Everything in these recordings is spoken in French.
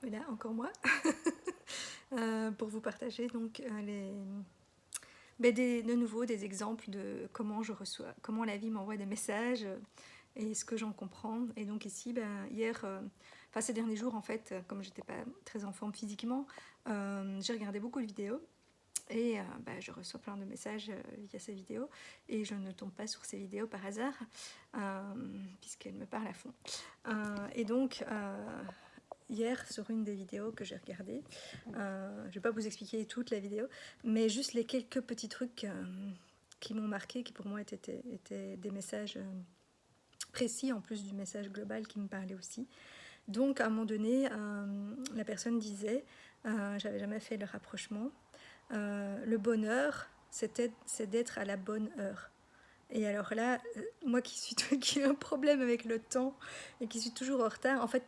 Voilà, encore moi, pour vous partager donc de nouveau des exemples de comment je reçois, comment la vie m'envoie des messages et ce que j'en comprends. Et donc ici, hier, enfin ces derniers jours en fait, comme j'étais pas très en forme physiquement, j'ai regardé beaucoup de vidéos. Et je reçois plein de messages via ces vidéos et je ne tombe pas sur ces vidéos par hasard puisqu'elles me parlent à fond. Et donc hier sur une des vidéos que j'ai regardées, je ne vais pas vous expliquer toute la vidéo, mais juste les quelques petits trucs qui m'ont marqué, qui pour moi étaient des messages précis en plus du message global qui me parlait aussi. Donc à un moment donné, la personne disait, j'avais jamais fait le rapprochement, le bonheur, c'est d'être à la bonne heure. Et alors là, moi qui ai un problème avec le temps et qui suis toujours en retard, en fait,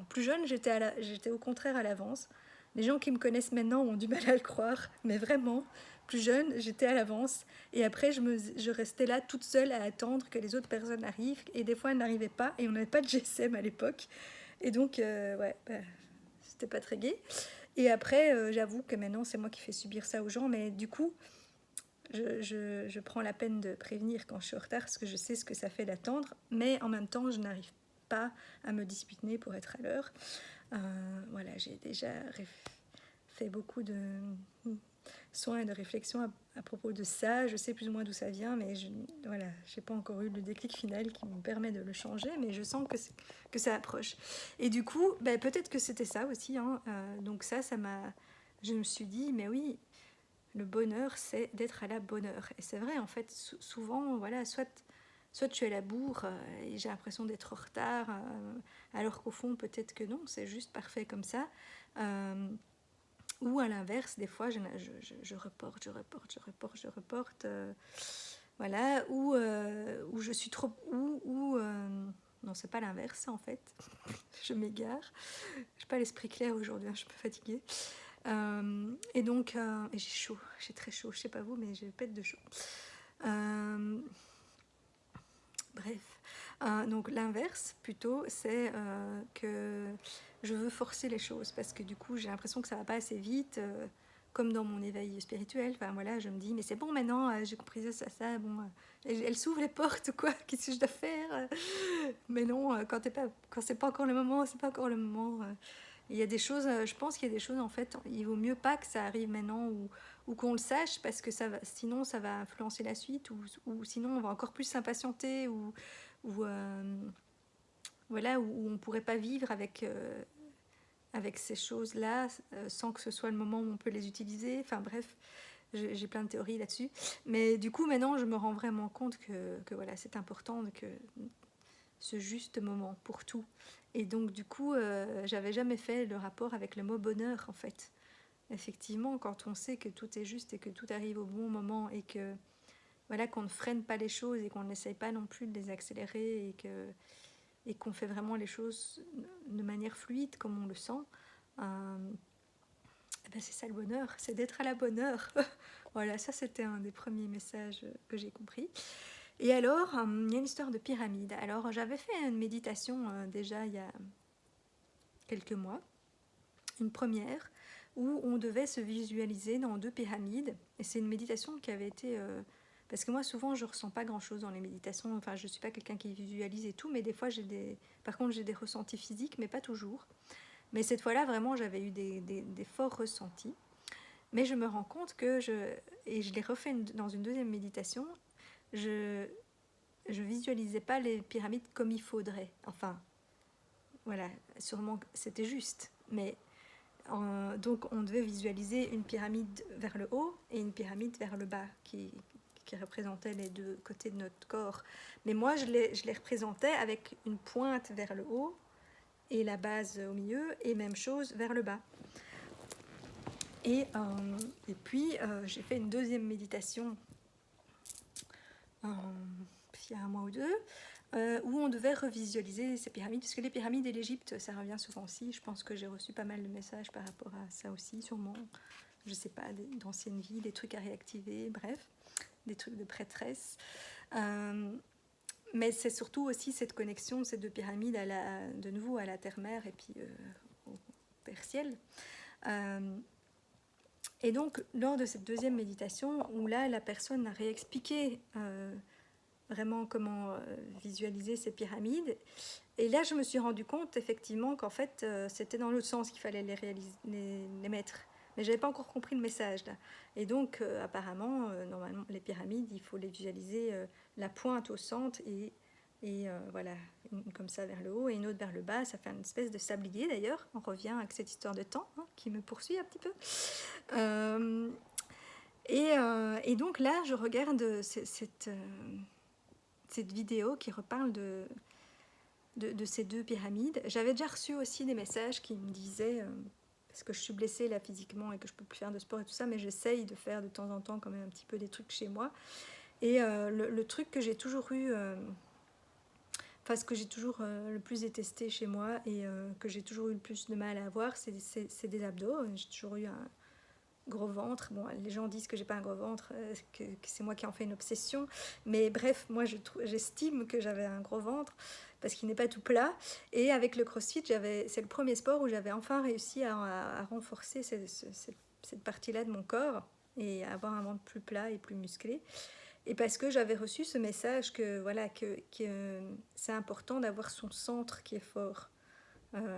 plus jeune, j'étais au contraire à l'avance. Les gens qui me connaissent maintenant ont du mal à le croire, mais vraiment, plus jeune, j'étais à l'avance. Et après, je restais là toute seule à attendre que les autres personnes arrivent. Et des fois, elles n'arrivaient pas. Et on n'avait pas de GSM à l'époque. Et donc, c'était pas très gai. Et après, j'avoue que maintenant, c'est moi qui fais subir ça aux gens. Mais du coup, je prends la peine de prévenir quand je suis en retard parce que je sais ce que ça fait d'attendre. Mais en même temps, je n'arrive pas à me discipliner pour être à l'heure. Voilà, j'ai déjà fait beaucoup de soins et de réflexions à propos de ça. Je sais plus ou moins d'où ça vient, mais je n'ai pas encore eu le déclic final qui me permet de le changer, mais je sens que ça approche. Et du coup, peut-être que c'était ça aussi. Hein. Donc ça m'a... Je me suis dit, mais oui, le bonheur, c'est d'être à la bonne heure. Et c'est vrai, en fait, souvent, voilà, soit tu es à la bourre et j'ai l'impression d'être en retard, alors qu'au fond, peut-être que non, c'est juste parfait comme ça. Ou à l'inverse, des fois, je reporte. Voilà, ou je suis trop... non, c'est pas l'inverse, en fait. Je m'égare. Je n'ai pas l'esprit clair aujourd'hui, hein, je suis un peu fatiguée. Et donc, et j'ai chaud, j'ai très chaud, je sais pas vous, mais je pète de chaud. Bref, donc l'inverse plutôt, c'est que je veux forcer les choses parce que du coup, j'ai l'impression que ça va pas assez vite. Comme dans mon éveil spirituel, enfin voilà, je me dis mais c'est bon maintenant, j'ai compris ça, bon, elle s'ouvre les portes quoi, qu'est-ce que je dois faire? Mais non, quand c'est pas encore le moment, c'est pas encore le moment. Il y a des choses, je pense qu'il y a des choses en fait, il vaut mieux pas que ça arrive maintenant ou qu'on le sache parce que sinon ça va influencer la suite ou sinon on va encore plus s'impatienter ou voilà où on pourrait pas vivre avec ces choses-là sans que ce soit le moment où on peut les utiliser. Enfin bref, j'ai plein de théories là-dessus. Mais du coup maintenant je me rends vraiment compte que voilà c'est important que ce juste moment pour tout. Et donc du coup, j'avais jamais fait le rapport avec le mot bonheur en fait. Effectivement, quand on sait que tout est juste et que tout arrive au bon moment et que voilà qu'on ne freine pas les choses et qu'on n'essaye pas non plus de les accélérer et qu'on fait vraiment les choses de manière fluide comme on le sent, c'est ça le bonheur, c'est d'être à la bonne heure. Voilà, ça c'était un des premiers messages que j'ai compris. Et alors, il y a une histoire de pyramide. Alors, j'avais fait une méditation déjà il y a quelques mois, une première, où on devait se visualiser dans deux pyramides. Et c'est une méditation qui avait été... parce que moi, souvent, je ne ressens pas grand-chose dans les méditations. Enfin, je ne suis pas quelqu'un qui visualise et tout, mais des fois, par contre, j'ai des ressentis physiques, mais pas toujours. Mais cette fois-là, vraiment, j'avais eu des forts ressentis. Mais je me rends compte et je l'ai refait dans une deuxième méditation, je visualisais pas les pyramides comme il faudrait. Enfin, voilà, sûrement c'était juste. Mais donc on devait visualiser une pyramide vers le haut et une pyramide vers le bas qui représentait les deux côtés de notre corps. Mais moi, je les représentais avec une pointe vers le haut et la base au milieu, et même chose vers le bas. Et puis, j'ai fait une deuxième méditation il y a un mois ou deux, où on devait revisualiser ces pyramides, parce que les pyramides et l'Égypte, ça revient souvent aussi. Je pense que j'ai reçu pas mal de messages par rapport à ça aussi, sûrement, je sais pas, d'anciennes vies, des trucs à réactiver, bref, des trucs de prêtresse. Mais c'est surtout aussi cette connexion de ces deux pyramides de nouveau à la terre-mère et puis Père Ciel. Et donc, lors de cette deuxième méditation, où là, la personne a réexpliqué vraiment comment visualiser ces pyramides, et là, je me suis rendu compte, effectivement, qu'en fait, c'était dans l'autre sens qu'il fallait les mettre. Mais je n'avais pas encore compris le message, là. Et donc, apparemment, normalement, les pyramides, il faut les visualiser la pointe au centre et voilà, une comme ça vers le haut et une autre vers le bas. Ça fait une espèce de sablier, d'ailleurs. On revient avec cette histoire de temps hein, qui me poursuit un petit peu. Et donc là, je regarde cette vidéo qui reparle de ces deux pyramides. J'avais déjà reçu aussi des messages qui me disaient, parce que je suis blessée là physiquement et que je peux plus faire de sport et tout ça, mais j'essaye de faire de temps en temps quand même un petit peu des trucs chez moi. Et le truc que j'ai toujours eu, enfin ce que j'ai toujours le plus détesté chez moi et que j'ai toujours eu le plus de mal à avoir, c'est des abdos. J'ai toujours eu un gros ventre. Bon, les gens disent que j'ai pas un gros ventre, que c'est moi qui en fais une obsession. Mais bref, moi j'estime que j'avais un gros ventre parce qu'il n'est pas tout plat. Et avec le CrossFit, c'est le premier sport où j'avais enfin réussi à renforcer cette partie-là de mon corps et à avoir un ventre plus plat et plus musclé. Et parce que j'avais reçu ce message que voilà que c'est important d'avoir son centre qui est fort.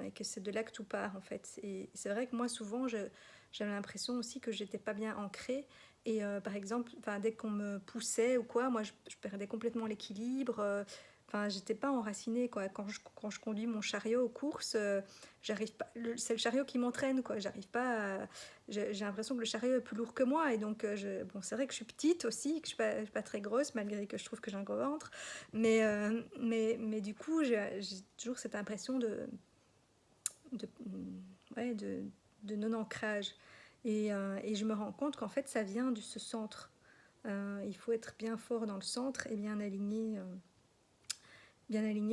Et que c'est de là que tout part en fait. Et c'est vrai que moi souvent j'avais l'impression aussi que j'étais pas bien ancrée et par exemple dès qu'on me poussait ou quoi, moi je perdais complètement l'équilibre. J'étais pas enracinée quoi. Quand je conduis mon chariot aux courses, j'arrive pas. C'est le chariot qui m'entraîne quoi. J'arrive pas. J'ai l'impression que le chariot est plus lourd que moi et donc bon c'est vrai que je suis petite aussi, que je suis pas très grosse malgré que je trouve que j'ai un gros ventre, mais du coup j'ai toujours cette impression de, ouais, de non-ancrage. Et je me rends compte qu'en fait, ça vient de ce centre. Il faut être bien fort dans le centre et bien aligné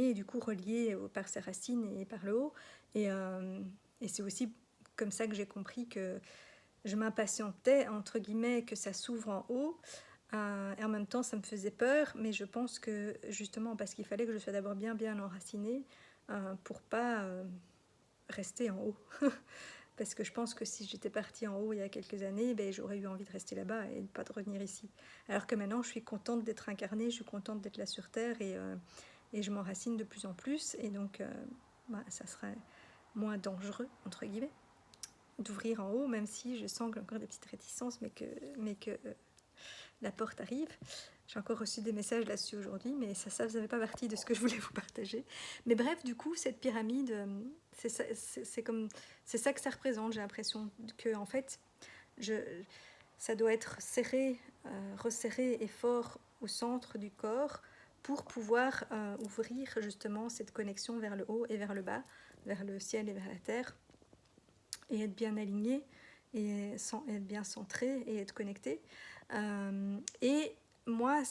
et du coup relié par ses racines et par le haut. Et c'est aussi comme ça que j'ai compris que je m'impatientais, entre guillemets, que ça s'ouvre en haut. Et en même temps, ça me faisait peur, mais je pense que justement, parce qu'il fallait que je sois d'abord bien enracinée pour pas rester en haut. Parce que je pense que si j'étais partie en haut il y a quelques années, ben, j'aurais eu envie de rester là-bas et de pas de revenir ici. Alors que maintenant, je suis contente d'être incarnée, je suis contente d'être là sur Terre et je m'enracine de plus en plus. Et donc, ça serait moins dangereux, entre guillemets, d'ouvrir en haut, même si je sens que j'ai encore des petites réticences, mais que la porte arrive. J'ai encore reçu des messages là-dessus aujourd'hui, mais ça faisait pas partie de ce que je voulais vous partager. Mais bref, du coup, cette pyramide, c'est ça que ça représente. J'ai l'impression que en fait, ça doit être serré, resserré et fort au centre du corps pour pouvoir ouvrir justement cette connexion vers le haut et vers le bas, vers le ciel et vers la terre, et être bien aligné, et être bien centré et être connecté. Et moi,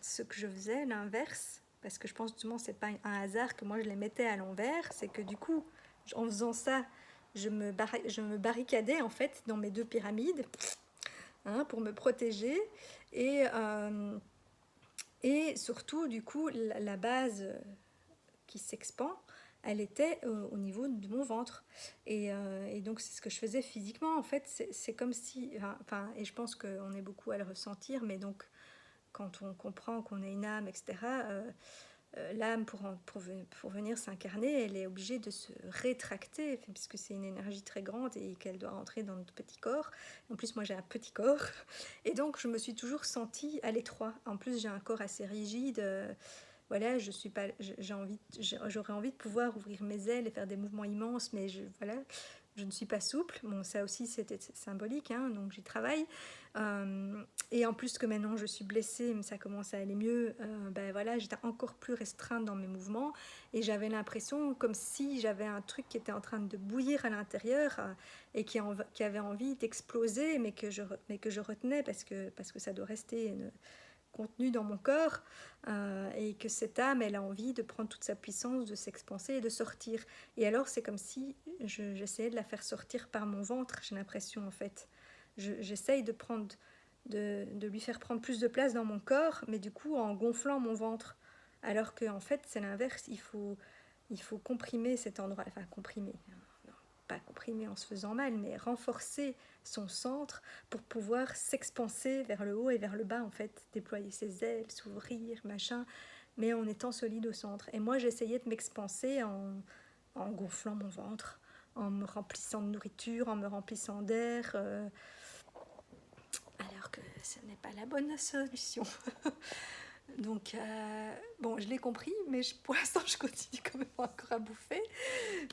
ce que je faisais, l'inverse, parce que je pense justement c'est pas un hasard que moi je les mettais à l'envers, c'est que du coup, en faisant ça, je me barricadais en fait dans mes deux pyramides hein, pour me protéger et surtout du coup la base qui s'expand, elle était au niveau de mon ventre. Et donc c'est ce que je faisais physiquement en fait. C'est comme si, et je pense qu'on est beaucoup à le ressentir, mais donc quand on comprend qu'on est une âme, etc., l'âme pour venir s'incarner, elle est obligée de se rétracter, puisque c'est une énergie très grande et qu'elle doit rentrer dans notre petit corps. En plus, moi j'ai un petit corps, et donc je me suis toujours sentie à l'étroit. En plus, j'ai un corps assez rigide. Voilà, je suis pas, j'aurais envie de pouvoir ouvrir mes ailes et faire des mouvements immenses, mais je ne suis pas souple. Bon, ça aussi c'était symbolique, hein, donc j'y travaille. Et en plus que maintenant je suis blessée, mais ça commence à aller mieux. Ben voilà, j'étais encore plus restreinte dans mes mouvements et j'avais l'impression comme si j'avais un truc qui était en train de bouillir à l'intérieur et qui avait envie d'exploser, mais que je retenais parce que ça doit rester contenu dans mon corps et que cette âme elle a envie de prendre toute sa puissance, de s'expanser et de sortir. Et alors c'est comme si j'essayais de la faire sortir par mon ventre, j'ai l'impression en fait. J'essaye de lui faire prendre plus de place dans mon corps, mais du coup en gonflant mon ventre. Alors qu'en fait c'est l'inverse, il faut comprimer cet endroit, enfin comprimer, pas comprimer en se faisant mal, mais renforcer son centre pour pouvoir s'expanser vers le haut et vers le bas, en fait, déployer ses ailes, s'ouvrir, machin, mais en étant solide au centre. Et moi, j'essayais de m'expanser en gonflant mon ventre, en me remplissant de nourriture, en me remplissant d'air, alors que ce n'est pas la bonne solution. Donc, bon, je l'ai compris, mais pour l'instant, je continue quand même encore à bouffer.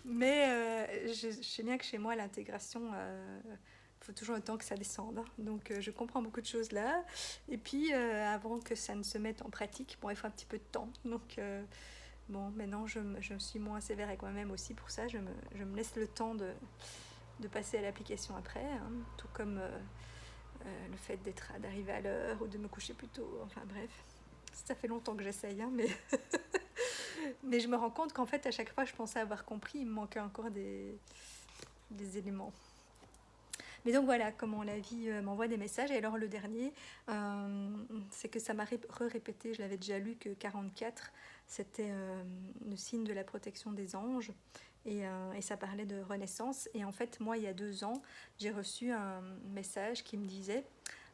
Mais je sais bien que chez moi, l'intégration, il faut toujours le temps que ça descende. Hein. Donc, je comprends beaucoup de choses là. Et puis, avant que ça ne se mette en pratique, bon, il faut un petit peu de temps. Donc, bon, maintenant, je suis moins sévère avec moi-même aussi pour ça. Je me laisse le temps de passer à l'application après. Hein. Tout comme le fait d'arriver à l'heure ou de me coucher plus tôt. Enfin, bref. Ça fait longtemps que j'essaye, hein, mais... mais je me rends compte qu'en fait, à chaque fois, je pensais avoir compris, il me manquait encore des éléments. Mais donc voilà comment la vie m'envoie des messages. Et alors le dernier, c'est que ça m'a répété, je l'avais déjà lu, que 44, c'était le signe de la protection des anges. Et ça parlait de renaissance. Et en fait, moi, il y a 2 ans, j'ai reçu un message qui me disait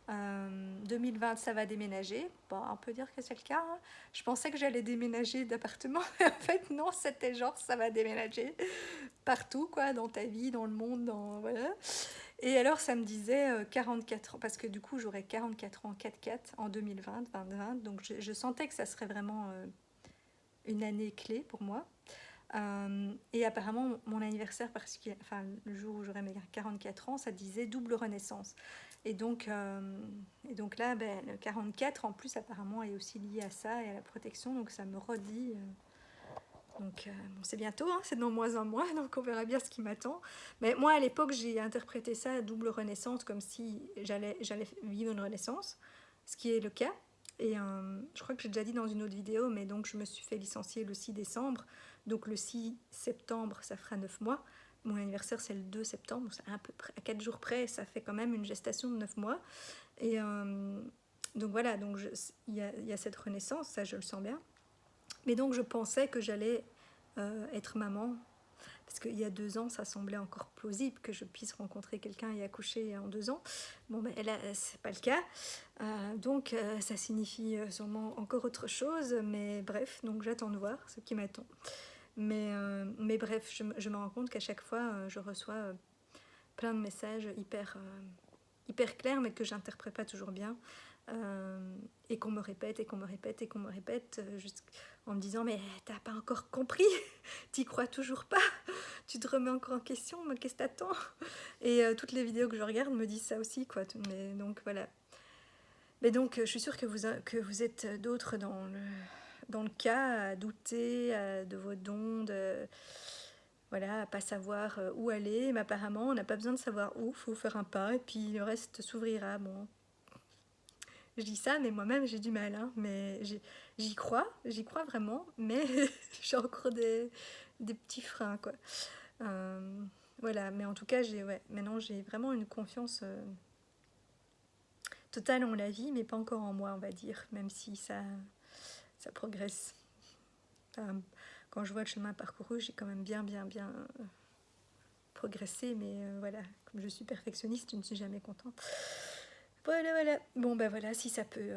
2020, ça va déménager. Bon, on peut dire que c'est le cas. Hein. Je pensais que j'allais déménager d'appartement. Et en fait, non, c'était genre, ça va déménager partout, quoi, dans ta vie, dans le monde, voilà. Et alors, ça me disait 44 ans, parce que du coup, j'aurais 44 ans, 4-4 en 2020, 2020. Donc, je sentais que ça serait vraiment une année clé pour moi. Et apparemment, mon anniversaire, enfin, le jour où j'aurai mes 44 ans, ça disait double renaissance. Et donc là, ben, le 44, en plus, apparemment, est aussi lié à ça et à la protection. Donc, ça me redit. Donc, bon, c'est bientôt, hein, c'est dans moins un mois, donc on verra bien ce qui m'attend. Mais moi, à l'époque, j'ai interprété ça, double renaissance, comme si j'allais vivre une renaissance, ce qui est le cas. Et je crois que j'ai déjà dit dans une autre vidéo, mais donc je me suis fait licencier le 6 décembre. Donc le 6 septembre, ça fera 9 mois. Mon anniversaire, c'est le 2 septembre, c'est à peu près, à 4 jours près, ça fait quand même une gestation de 9 mois. Et donc voilà, donc il y a cette renaissance, ça je le sens bien. Mais donc je pensais que j'allais être maman, parce qu'il y a 2 ans, ça semblait encore plausible que je puisse rencontrer quelqu'un et accoucher en 2 ans. Bon, ben là, c'est pas le cas. Donc ça signifie sûrement encore autre chose, mais bref, donc j'attends de voir ce qui m'attend. Mais bref, je me rends compte qu'à chaque fois, je reçois plein de messages hyper clairs, mais que j'interprète pas toujours bien. Et qu'on me répète, et qu'on me répète, et qu'on me répète, en me disant, mais t'as pas encore compris, t'y crois toujours pas, tu te remets encore en question, mais qu'est-ce que t'attends? Et toutes les vidéos que je regarde me disent ça aussi, quoi. Mais donc voilà. Mais donc je suis sûre que vous êtes d'autres dans le cas, à douter de vos dons, voilà, à pas savoir où aller. Mais apparemment, on n'a pas besoin de savoir où, il faut faire un pas, et puis le reste s'ouvrira. Bon, je dis ça, mais moi-même j'ai du mal, hein, mais j'y crois vraiment, mais j'ai encore des petits freins, quoi. Voilà, mais en tout cas, maintenant j'ai vraiment une confiance totale en la vie, mais pas encore en moi, on va dire, même si ça progresse. Quand je vois le chemin parcouru, j'ai quand même bien progressé, mais voilà, comme je suis perfectionniste, je ne suis jamais contente. Voilà. Bon, ben voilà, si ça peut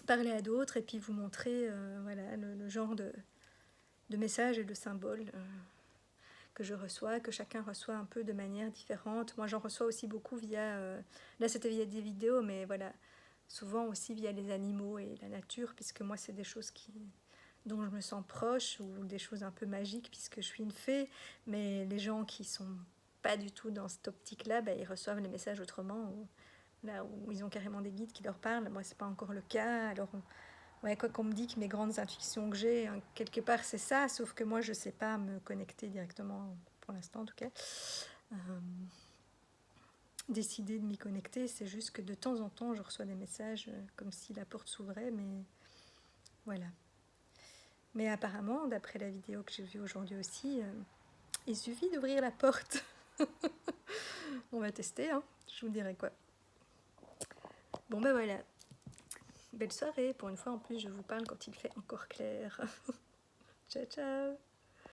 parler à d'autres et puis vous montrer voilà, le genre de messages et de symboles que je reçois, que chacun reçoit un peu de manière différente. Moi, j'en reçois aussi beaucoup via... là, c'était via des vidéos, mais voilà, souvent aussi via les animaux et la nature, puisque moi, c'est des choses dont je me sens proche, ou des choses un peu magiques, puisque je suis une fée. Mais les gens qui sont pas du tout dans cette optique-là, ben, ils reçoivent les messages autrement, là où ils ont carrément des guides qui leur parlent. Moi, c'est pas encore le cas. Alors, ouais, quoi qu'on me dit que mes grandes intuitions que j'ai, hein, quelque part, c'est ça, sauf que moi, je sais pas me connecter directement, pour l'instant en tout cas. Décider de m'y connecter, c'est juste que de temps en temps, je reçois des messages comme si la porte s'ouvrait, mais voilà. Mais apparemment, d'après la vidéo que j'ai vue aujourd'hui aussi, il suffit d'ouvrir la porte. On va tester, hein. Je vous dirai quoi. Bon ben voilà. Belle soirée. Pour une fois, en plus, je vous parle quand il fait encore clair. Ciao, ciao.